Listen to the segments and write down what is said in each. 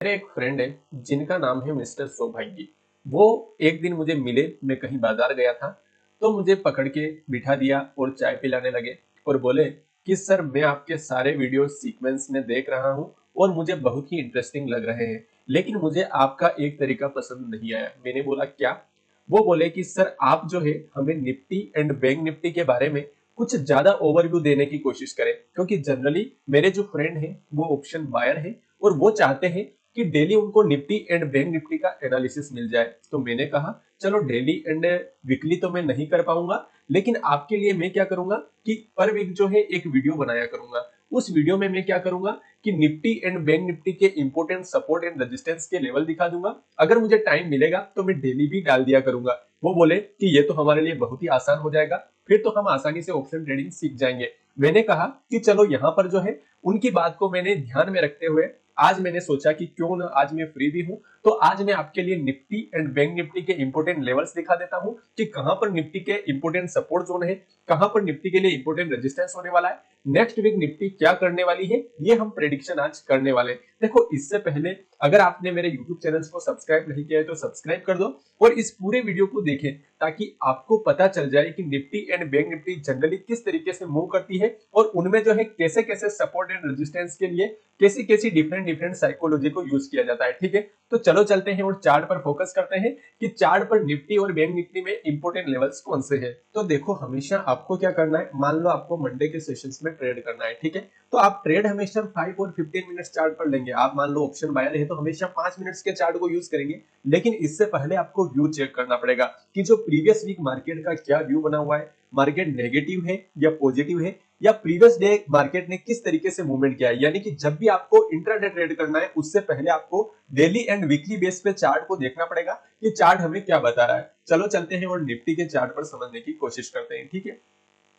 मेरे एक फ्रेंड है जिनका नाम है मिस्टर सौभाग्य। वो एक दिन मुझे मिले, मैं कहीं बाजार गया था, तो मुझे पकड़ के बिठा दिया और चाय पिलाने लगे और बोले कि सर मैं आपके सारे वीडियो सीक्वेंस में देख रहा हूँ और मुझे बहुत ही इंटरेस्टिंग लग रहे हैं, लेकिन मुझे आपका एक तरीका पसंद नहीं आया। मैंने बोला क्या? वो बोले कि सर आप जो है हमें निफ्टी एंड बैंक निफ्टी के बारे में कुछ ज्यादा ओवरव्यू देने की कोशिश करें, क्योंकि जनरली मेरे जो फ्रेंड है वो ऑप्शन बायर है और वो चाहते हैं कि डेली उनको निफ्टी एंड बैंक निफ्टी का एनालिसिस मिल जाए। तो मैंने कहा चलो डेली एंड वीकली तो मैं नहीं कर पाऊंगा, लेकिन आपके लिए मैं क्या करूंगा कि पर वीक जो है एक वीडियो बनाया करूंगा। उस वीडियो में मैं क्या करूंगा कि निफ्टी एंड बैंक निफ्टी के इंपोर्टेंट सपोर्ट एंड रेजिस्टेंस के लेवल दिखा दूंगा। अगर मुझे टाइम मिलेगा तो मैं डेली भी डाल दिया करूंगा। वो बोले कि ये तो हमारे लिए बहुत ही आसान हो जाएगा, फिर तो हम आसानी से ऑप्शन ट्रेडिंग सीख जाएंगे। मैंने कहा कि चलो यहाँ पर जो है उनकी बात को मैंने ध्यान में रखते हुए आज मैंने सोचा कि क्यों ना आज मैं फ्री भी हूं, तो आज मैं आपके लिए निफ्टी एंड बैंक निफ्टी के इंपोर्टेंट लेवल्स दिखा देता हूं कि कहां पर निफ्टी के इंपोर्टेंट सपोर्ट जोन है, कहां पर निफ्टी के लिए इंपोर्टेंट रेजिस्टेंस होने वाला है, नेक्स्ट वीक निफ्टी क्या करने वाली है, ये हम प्रेडिक्शन आज करने वाले हैं। देखो इससे पहले अगर आपने मेरे यूट्यूब चैनल को सब्सक्राइब नहीं किया है तो सब्सक्राइब कर दो और इस पूरे वीडियो को देखें, ताकि आपको पता चल जाए कि Nifty and bank Nifty generally किस तरीके से मूव करती है और उनमें जो है कैसे कैसे सपोर्ट एंड रेजिस्टेंस के लिए कैसी कैसी डिफरेंट डिफरेंट साइकोलॉजी को यूज किया जाता है। ठीक है, तो चलो चलते हैं और चार्ट पर फोकस करते हैं कि चार्ट पर निफ्टी और बैंक निफ्टी में इंपोर्टेंट लेवल्स कौन से हैं। तो देखो हमेशा आपको क्या करना है, मान लो आपको मंडे के सेशंस में ट्रेड करना है, ठीक है, तो आप ट्रेड हमेशा 5 और 15 मिनट्स चार्ट पर लेंगे। आप मान लो ऑप्शन बायर है तो हमेशा 5 मिनट्स के चार्ट को यूज करेंगे, लेकिन इससे पहले आपको व्यू चेक करना पड़ेगा कि जो प्रीवियस वीक मार्केट का क्या व्यू बना हुआ है, मार्केट नेगेटिव है या पॉजिटिव है, या प्रीवियस डे मार्केट ने किस तरीके से मूवमेंट किया है। यानी कि जब भी आपको इंट्राडे ट्रेड करना है उससे पहले आपको डेली एंड वीकली बेस पे चार्ट को देखना पड़ेगा कि चार्ट हमें क्या बता रहा है। चलो चलते हैं और निफ्टी के चार्ट पर समझने की कोशिश करते हैं। ठीक है,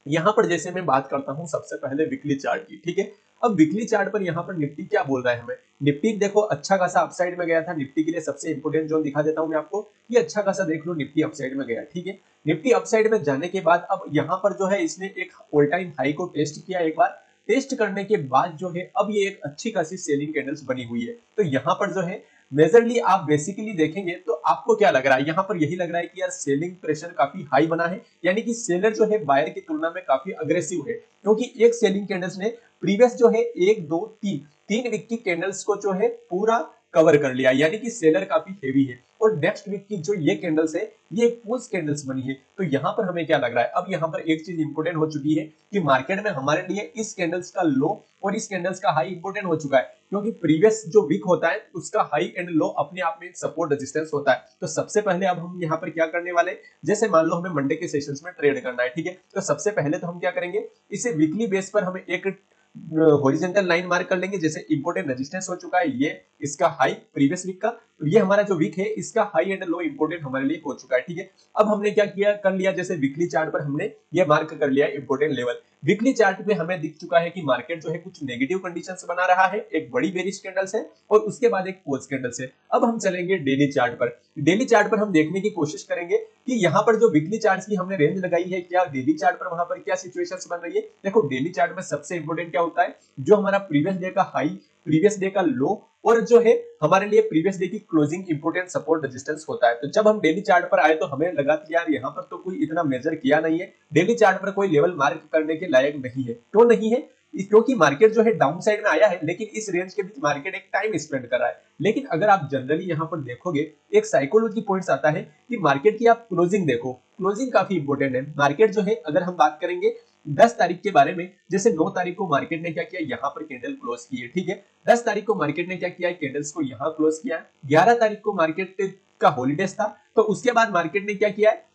यहाँ पर जैसे मैं बात करता हूँ सबसे पहले वीकली चार्ट की। ठीक है, अब वीकली चार्ट पर यहाँ पर निफ्टी क्या बोल रहा है हमें। निफ्टी देखो अच्छा खासा अपसाइड में गया था, निफ्टी के लिए सबसे इंपोर्टेंट जोन दिखा देता हूँ मैं आपको, ये अच्छा खासा देख लो निफ्टी अपसाइड में गया। ठीक है, निफ्टी अपसाइड में जाने के बाद अब यहाँ पर जो है इसने एक ऑल टाइम हाई को टेस्ट किया, एक बार टेस्ट करने के बाद जो है अब ये एक अच्छी खासी सेलिंग कैंडल्स बनी हुई है। तो यहाँ पर जो है मेजरली आप बेसिकली देखेंगे तो आपको क्या लग रहा है, यहाँ पर यही लग रहा है कि यार सेलिंग प्रेशर काफी हाई बना है, यानी कि सेलर जो है बायर की तुलना में काफी अग्रेसिव है, क्योंकि एक सेलिंग कैंडल्स ने प्रीवियस जो है एक दो तीन तीन वीक की कैंडल्स को जो है पूरा कवर कर लिया, यानी कि सेलर काफी हेवी है। और नेक्स्ट वीक की जो ये कैंडल्स है ये एक पुश कैंडल्स बनी है। तो यहाँ पर हमें क्या लग रहा है, अब यहाँ पर एक चीज इंपोर्टेंट हो चुकी है कि मार्केट में हमारे लिए इस कैंडल्स का लो और इस कैंडल्स का हाई इंपोर्टेंट हो चुका है, क्योंकि प्रीवियस जो वीक होता है उसका हाई एंड लो अपने आप में एक सपोर्ट रेजिस्टेंस होता है। तो सबसे पहले अब हम यहाँ पर क्या करने वाले, जैसे मान लो हमें मंडे के सेशंस में ट्रेड करना है, ठीक है, तो सबसे पहले तो हम क्या करेंगे, इसे वीकली बेस पर हमें एक हॉरिजॉन्टल लाइन मार्क कर लेंगे। जैसे इंपोर्टेंट रेजिस्टेंस हो चुका है ये इसका हाई प्रीवियस वीक का, तो ये हमारा जो वीक है इसका हाई एंड लो इंपोर्टेंट हमारे लिए हो चुका है। ठीक है, अब हमने क्या किया कर लिया, जैसे वीकली चार्ट पर हमने ये मार्क कर लिया इंपोर्टेंट लेवल। वीकली चार्ट पे हमें दिख चुका है कि मार्केट जो है कुछ नेगेटिव कंडीशंस बना रहा है, एक बड़ी बेरिश कैंडल्स है और उसके बाद एक पोज कैंडल्स है। अब हम चलेंगे डेली चार्ट पर। डेली चार्ट पर हम देखने की कोशिश करेंगे कि यहाँ पर जो वीकली चार्ट की हमने रेंज लगाई है, क्या डेली चार्ट पर वहां पर क्या सिचुएशंस बन रही है। देखो डेली चार्ट में सबसे इंपोर्टेंट क्या होता है, जो हमारा प्रीवियस डे का हाई, प्रीवियस डे का लो और जो है हमारे लिए प्रीवियस डे की क्लोजिंग इंपोर्टेंट सपोर्ट रेजिस्टेंस होता है। तो जब हम डेली चार्ट पर आए तो हमें लगा कि यार यहाँ पर तो कोई इतना मेजर किया नहीं है, डेली चार्ट पर कोई लेवल मार्क करने के लायक नहीं है। क्यों नहीं है, क्योंकि मार्केट जो है डाउन साइड में आया है, लेकिन इस रेंज के बीच मार्केट एक टाइम स्पेंड कर रहा है। लेकिन अगर आप जनरली यहाँ पर देखोगे एक साइकोलॉजी पॉइंट्स आता है कि मार्केट की आप क्लोजिंग देखो, क्लोजिंग काफी इंपोर्टेंट है। मार्केट जो है अगर हम बात करेंगे 10 तारीख के बारे में, जैसे 9 तारीख को मार्केट ने क्या किया, यहाँ पर कैंडल क्लोज की है। ठीक है, 10 तारीख को मार्केट ने क्या किया है, कैंडल्स को यहाँ क्लोज किया है। 11 तारीख को मार्केट का हॉलीडेज था, तो उसके बाद मार्केट ने क्या किया है,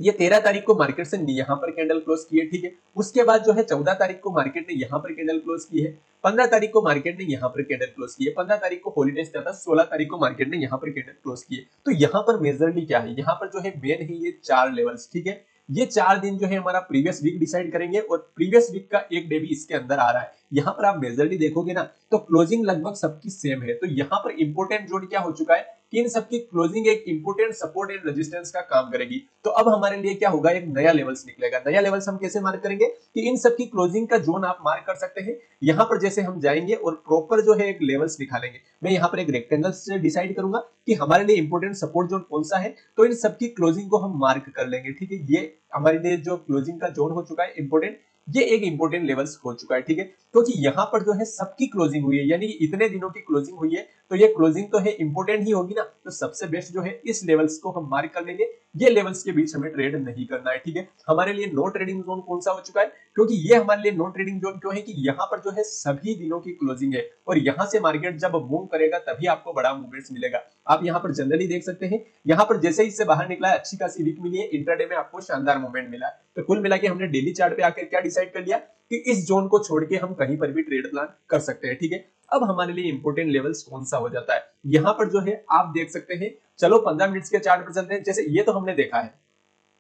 ये 13 तारीख को मार्केट से यहाँ पर कैंडल क्लोज की है। ठीक है, उसके बाद जो है 14 तारीख को मार्केट ने यहाँ पर कैंडल क्लोज की है। 15 तारीख को मार्केट ने यहाँ पर कैंडल क्लोज की है। 15 तारीख को हॉलीडेज था, 16 तारीख को मार्केट ने यहाँ पर कैंडल क्लोज की है। तो यहाँ पर मेजरली क्या है, यहाँ पर जो है मेन है ये 4 लेवल्स। ठीक है, ये 4 दिन जो है हमारा प्रीवियस वीक डिसाइड करेंगे और प्रीवियस वीक का एक डे भी इसके अंदर आ रहा है। यहाँ पर आप मेजरली देखोगे ना तो क्लोजिंग लगभग सबकी सेम है। तो यहाँ पर इंपोर्टेंट जोन क्या हो चुका है कि इन सबकी क्लोजिंग एक इंपोर्टेंट सपोर्ट एंड रेजिस्टेंस का काम करेगी। तो अब हमारे लिए क्या होगा, एक नया लेवल्स निकलेगा। नया लेवल्स हम कैसे मार्क करेंगे कि इन सबकी क्लोजिंग का जोन आप मार्क कर सकते हैं। यहाँ पर जैसे हम जाएंगे और प्रॉपर जो है एक लेवल्स निकालेंगे, मैं यहाँ पर एक रेक्टेंगल से डिसाइड करूंगा कि हमारे लिए इंपोर्टेंट सपोर्ट जोन कौन सा है, तो इन सबकी क्लोजिंग को हम मार्क कर लेंगे। ठीक है, ये हमारे लिए जो क्लोजिंग का जोन हो चुका है इंपोर्टेंट, ये एक इंपोर्टेंट लेवल्स हो चुका है। ठीक है, क्योंकि यहाँ पर जो है सबकी क्लोजिंग हुई है, यानी इतने दिनों की क्लोजिंग हुई है, तो ये क्लोजिंग तो है इंपोर्टेंट ही होगी ना। तो सबसे बेस्ट जो है इस लेवल्स को हम मार्क कर लेंगे। ये लेवल्स के बीच हमें ट्रेड नहीं करना है। ठीक है, हमारे लिए नो ट्रेडिंग जोन कौन सा हो चुका है, क्योंकि ये हमारे लिए नो ट्रेडिंग जोन क्यों है कि यहाँ पर जो है सभी दिनों की क्लोजिंग है और यहाँ से मार्केट जब मूव करेगा तभी आपको बड़ा मूवमेंट्स मिलेगा। आप यहाँ पर जनरली देख सकते हैं, यहाँ पर जैसे ही इससे बाहर निकला है अच्छी खासी वीक मिली है, इंट्राडे में आपको शानदार मूवमेंट मिला है। तो कुल मिला के हमने डेली चार्ट पे आकर क्या डिसाइड कर लिया कि इस जोन को छोड़ के हम कहीं पर भी ट्रेड प्लान कर सकते हैं। ठीक है, अब हमारे लिए इंपोर्टेंट लेवल्स कौन सा हो जाता है, यहाँ पर जो है आप देख सकते हैं। चलो 15 मिनट्स के चार्ट पर चलते हैं। जैसे ये तो हमने देखा है,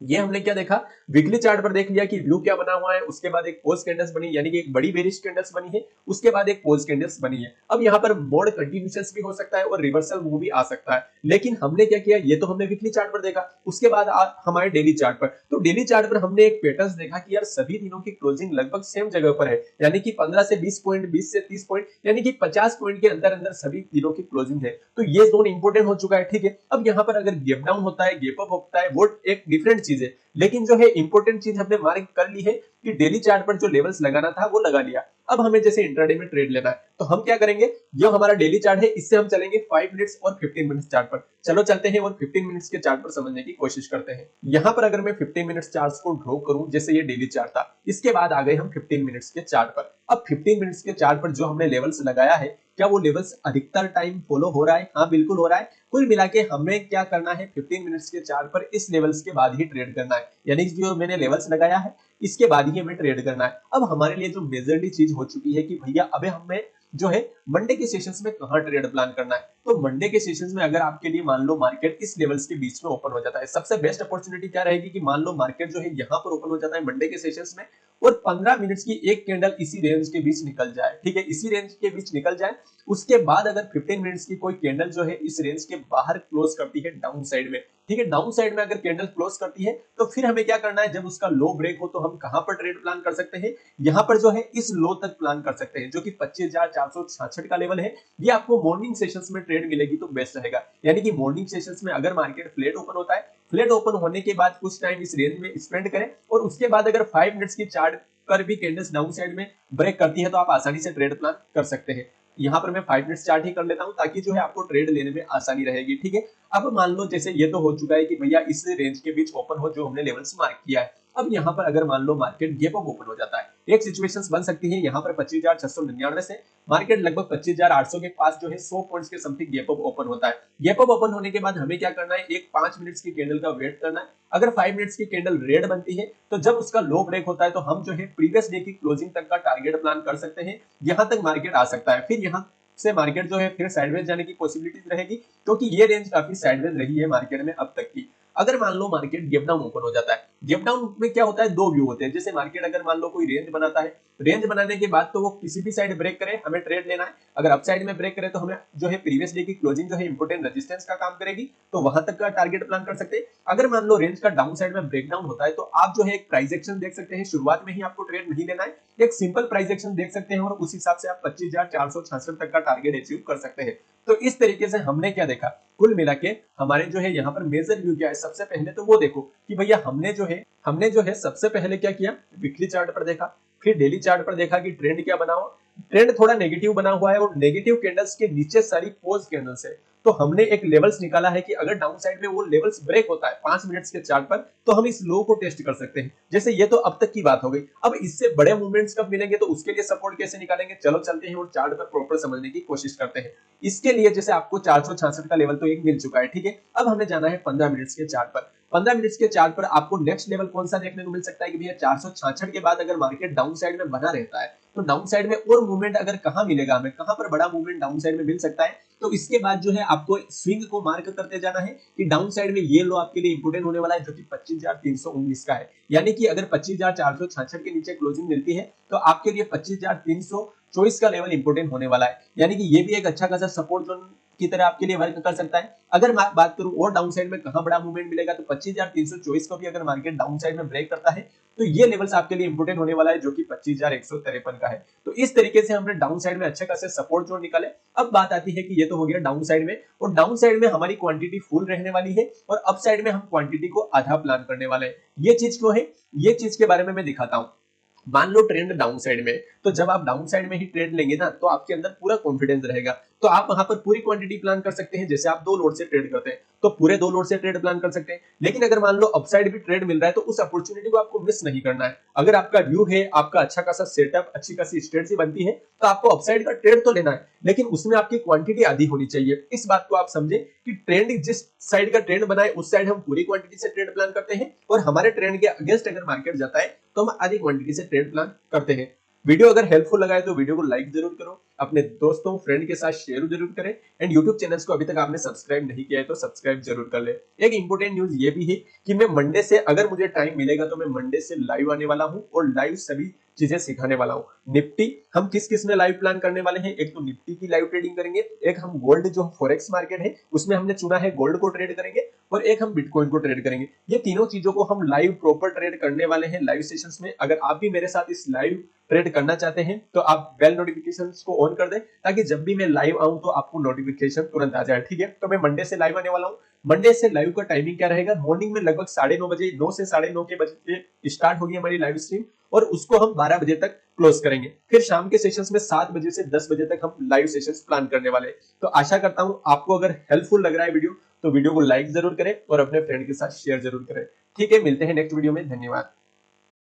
ये हमने क्या देखा, वीकली चार्ट पर देख लिया कि व्यू क्या बना हुआ है, उसके बाद एक पोज कैंडल्स बनी, यानी कि एक बड़ी बेरिश कैंडल्स बनी है, उसके बाद एक पोज कैंडल्स बनी है। अब यहाँ पर मोड कंटिन्यूएशन भी हो सकता है और रिवर्सल मूव भी आ सकता है, लेकिन हमने क्या किया, ये तो हमने वीकली चार्ट पर देखा। उसके बाद हमारे डेली चार्ट पर, तो डेली चार्ट पर हमने एक पैटर्न देखा कि यार सभी दिनों की क्लोजिंग लगभग सेम जगह पर है, यानी कि 15 से 20 पॉइंट, 20 से 30 पॉइंट, यानी कि 50 पॉइंट के अंदर अंदर सभी दिनों की क्लोजिंग है। तो ये जोन इंपोर्टेंट हो चुका है। ठीक है, अब यहाँ पर अगर गैप डाउन होता है, गैप अप होता है, वो एक डिफरेंट चीज है, लेकिन जो है इंपोर्टेंट चीज हमने मार्क कर ली है कि डेली चार्ट पर जो लेवल्स लगाना था वो लगा लिया। अब हमें जैसे इंट्राडे में ट्रेड लेना है, तो हम क्या करेंगे, जो हमारा डेली चार्ट है इससे हम चलेंगे 5 मिनट्स और 15 मिनट्स चार्ट पर। चलो चलते हैं और 15 मिनट्स के चार्ट पर समझने की कोशिश करते हैं। यहाँ पर अगर मैं 15 मिनट्स चार्ट को ड्रॉ करूं, जैसे ये डेली चार्ट था, इसके बाद आ गए हम 15 मिनट्स के चार्ट पर। अब 15 मिनट्स के चार्ट पर जो हमने लेवल्स लगाया है, क्या वो लेवल्स अधिकतर टाइम फॉलो हो रहा है? हाँ बिल्कुल हो रहा है। कुल मिला के हमें क्या करना है, 15 मिनट्स के चार्ट पर इस लेवल्स के बाद ही ट्रेड करना है, यानी जो मैंने लेवल्स लगाया है इसके बाद ही हमें ट्रेड करना है। अब हमारे लिए जो मेजरली चीज हो चुकी है कि भैया अबे हमें जो है मंडे के सेशंस में कहां ट्रेड प्लान करना है। तो मंडे के सेशंस में अगर आपके लिए मान लो मार्केट इस लेवल्स के बीच में ओपन हो जाता है, सबसे बेस्ट अपॉर्चुनिटी क्या रहेगी कि मान लो मार्केट जो है यहां पर ओपन हो जाता है मंडे के सेशंस में और 15 मिनट्स की एक कैंडल इसी रेंज के बीच निकल जाए। ठीक है, इसी रेंज के बीच निकल जाए, उसके बाद अगर 15 मिनट्स की कोई कैंडल जो है इस रेंज के बाहर क्लोज करती है डाउन साइड में, ठीक है, डाउन साइड में अगर कैंडल क्लोज करती है तो फिर हमें क्या करना है, जब उसका लो ब्रेक हो तो हम कहां पर ट्रेड प्लान कर सकते हैं, यहां पर जो है इस लो तक प्लान कर सकते हैं जो कि 25,466 का लेवल है। ये आपको मॉर्निंग सेशंस में ट्रेड मिलेगी तो बेस्ट रहेगा, यानी कि मॉर्निंग सेशंस में अगर मार्केट फ्लैट ओपन होता है, फ्लैट ओपन होने के बाद कुछ टाइम इस रेंज में स्पेंड करें और उसके बाद अगर 5 मिनट्स की चार्ट पर भी कैंडल्स डाउन साइड में ब्रेक करती है तो आप आसानी से ट्रेड प्लान कर सकते हैं। यहाँ पर मैं 5 मिनट्स चार्ट ही कर लेता हूं ताकि जो है आपको ट्रेड लेने में आसानी रहेगी। ठीक है, अब मान लो जैसे ये तो हो चुका है कि भैया इस रेंज के बीच ओपन हो जो हमने लेवल्स मार्क किया है। अब यहाँ पर अगर मान लो मार्केट गैप अप ओपन हो जाता है, एक सिचुएशंस बन सकती है यहाँ पर 25,699 से मार्केट लगभग 25,800 के पास जो है 100 पॉइंट्स के समथिंग गैप अप ओपन होता है। गैप अप ओपन होने के बाद हमें क्या करना है, एक 5 मिनट्स की कैंडल का वेट करना है। अगर 5 मिनट्स की कैंडल रेड बनती है तो जब उसका लो ब्रेक होता है तो हम जो है प्रीवियस डे की क्लोजिंग तक का टारगेट प्लान कर सकते हैं। यहाँ तक मार्केट आ सकता है, फिर यहाँ से मार्केट जो है फिर साइडवेज जाने की पॉसिबिलिटीज रहेगी क्योंकि ये रेंज काफी साइडवेज रही है मार्केट में अब तक की। अगर मान लो मार्केट गैप डाउन ओपन हो जाता है, गैप डाउन में क्या होता है, दो व्यू होते हैं। जैसे मार्केट अगर मान लो कोई रेंज बनाता है, रेंज बनाने के बाद तो वो किसी भी साइड ब्रेक करे हमें ट्रेड लेना है, अगर अप साइड में ब्रेक करे तो हमें जो है प्रीवियस डे की क्लोजिंग जो है इंपोर्टेंट रेजिस्टेंस का काम करेगी, तो वहां तक का टारगेट प्लान कर सकते हैं। अगर मान लो रेंज का डाउन साइड में ब्रेक डाउन होता है तो आप जो है एक प्राइस एक्शन देख सकते हैं, शुरुआत में ही आपको ट्रेड नहीं लेना है, एक सिंपल प्राइस एक्शन देख सकते हैं और उस हिसाब से आप 25,466 तक का टारगेट अचीव कर सकते हैं। तो इस तरीके से हमने क्या देखा, कुल मिला के हमारे जो है यहाँ पर मेजर व्यू क्या है, सबसे पहले तो वो देखो कि भैया हमने जो है सबसे पहले क्या किया, वीकली चार्ट पर देखा, फिर डेली चार्ट पर देखा कि ट्रेंड क्या बना हुआ, ट्रेंड थोड़ा नेगेटिव बना हुआ है और नेगेटिव कैंडल्स के नीचे सारी पोज कैंडल्स है। तो हमने एक लेवल्स निकाला है कि अगर डाउन साइड में वो लेवल्स ब्रेक होता है 5 मिनट्स के चार्ट पर तो हम इस लो को टेस्ट कर सकते हैं। जैसे ये तो अब तक की बात हो गई, अब इससे बड़े मूवमेंट्स कब मिलेंगे तो उसके लिए सपोर्ट कैसे निकालेंगे, चलो चलते हैं और चार्ट पर प्रॉपर समझने की कोशिश करते हैं। इसके लिए जैसे आपको 466 का लेवल तो एक मिल चुका है, ठीक है, अब हमें जाना है 15 मिनट्स के चार्ट पर। 15 मिनट्स के चार्ट पर आपको नेक्स्ट लेवल कौन सा देखने को मिल सकता है कि भैया 466 के बाद अगर मार्केट डाउन साइड में बना रहता है तो डाउन साइड में और मूवमेंट अगर कहां मिलेगा, हमें कहां पर बड़ा मूवमेंट डाउन साइड में मिल सकता है, तो इसके बाद जो है आपको स्विंग को मार्क करते जाना है कि डाउन साइड में ये लो आपके लिए इंपोर्टेंट होने वाला है जो कि 25,319 का है। यानी कि अगर 25,466 के नीचे क्लोजिंग मिलती है तो आपके लिए 25,324 का लेवल इंपोर्टेंट होने वाला है। यानी कि ये भी एक अच्छा खासा सपोर्ट जोन की तरह आपके लिए वर्क कर सकता है। अगर मैं बात करूं और डाउन साइड में कहां बड़ा मूवमेंट मिलेगा, तो 25,324 को भी अगर मार्केट डाउन साइड में ब्रेक करता है तो ये लेवल्स आपके लिए इंपोर्टेंट होने वाला है जो कि 25,153 का है। तो इस तरीके से हमने डाउन साइड में अच्छे खासे सपोर्ट जोन निकाले। अब बात आती है कि ये तो हो गया डाउन साइड में, और डाउन साइड में हमारी क्वांटिटी फुल रहने वाली है और अप साइड में हम क्वांटिटी को आधा प्लान करने वाले हैं। ये चीज क्यों है, ये चीज के बारे में मैं दिखाता हूं। मान लो ट्रेंड डाउन साइड में, तो जब आप डाउन साइड में ही ट्रेड लेंगे ना तो आपके अंदर पूरा कॉन्फिडेंस रहेगा, तो आप वहां पर पूरी क्वांटिटी प्लान कर सकते हैं। जैसे आप 2 लोड से ट्रेड करते हैं तो पूरे 2 लोड से ट्रेड प्लान कर सकते हैं। लेकिन अगर मान लो अपसाइड भी ट्रेड मिल रहा है तो उस अपॉर्चुनिटी को आपको मिस नहीं करना है। अगर आपका व्यू है, आपका अच्छा खासा सेटअप, अच्छी खासी स्ट्रेटजी बनती है, तो आपको अपसाइड का ट्रेड तो लेना है, लेकिन उसमें आपकी क्वांटिटी आधी होनी चाहिए। इस बात को आप समझे कि ट्रेंड जिस साइड का ट्रेंड बनाए उस साइड हम पूरी क्वांटिटी से ट्रेड प्लान करते हैं, और हमारे ट्रेंड के अगेंस्ट अगर मार्केट जाता है तो हम आधी क्वांटिटी से ट्रेड प्लान करते हैं। वीडियो अगर हेल्पफुल लगा है तो वीडियो को लाइक जरूर करो, अपने दोस्तों फ्रेंड के साथ शेयर जरूर करें, एंड यूट्यूब चैनल्स को अभी तक आपने सब्सक्राइब नहीं किया है तो सब्सक्राइब जरूर कर ले। एक इंपॉर्टेंट न्यूज ये भी है कि मैं मंडे से, अगर मुझे टाइम मिलेगा तो मैं मंडे से लाइव आने वाला हूं और लाइव सभी चीजें सिखाने वाला हूं। निफ्टी हम किस किस में लाइव प्लान करने वाले हैं, एक तो निफ्टी की लाइव ट्रेडिंग करेंगे, एक हम गोल्ड जो फॉरेक्स मार्केट है उसमें हमने चुना है गोल्ड को ट्रेड करेंगे, और एक हम बिटकॉइन को ट्रेड करेंगे। ये तीनों चीजों को हम लाइव प्रॉपर ट्रेड करने वाले हैं लाइव सेशंस में। अगर आप भी मेरे साथ इस लाइव ट्रेड करना चाहते हैं तो आप बेल नोटिफिकेशंस को ऑन कर दें ताकि जब भी मैं लाइव आऊं तो आपको नोटिफिकेशन तुरंत आ जाए। ठीक है, तो मैं मंडे से लाइव आने वाला हूं। मंडे से लाइव का टाइमिंग क्या रहेगा, मॉर्निंग में लगभग 9:30 बजे, 9 से 9:30 के बजे स्टार्ट होगी हमारी लाइव स्ट्रीम, और उसको हम 12 बजे तक क्लोज करेंगे। फिर शाम के सेशंस में 7 बजे से 10 बजे तक हम लाइव सेशंस प्लान करने वाले हैं। तो आशा करता हूं आपको अगर हेल्पफुल लग रहा है वीडियो तो वीडियो को लाइक जरूर करें और अपने फ्रेंड के साथ शेयर जरूर करें। ठीक है, मिलते हैं नेक्स्ट वीडियो में। धन्यवाद।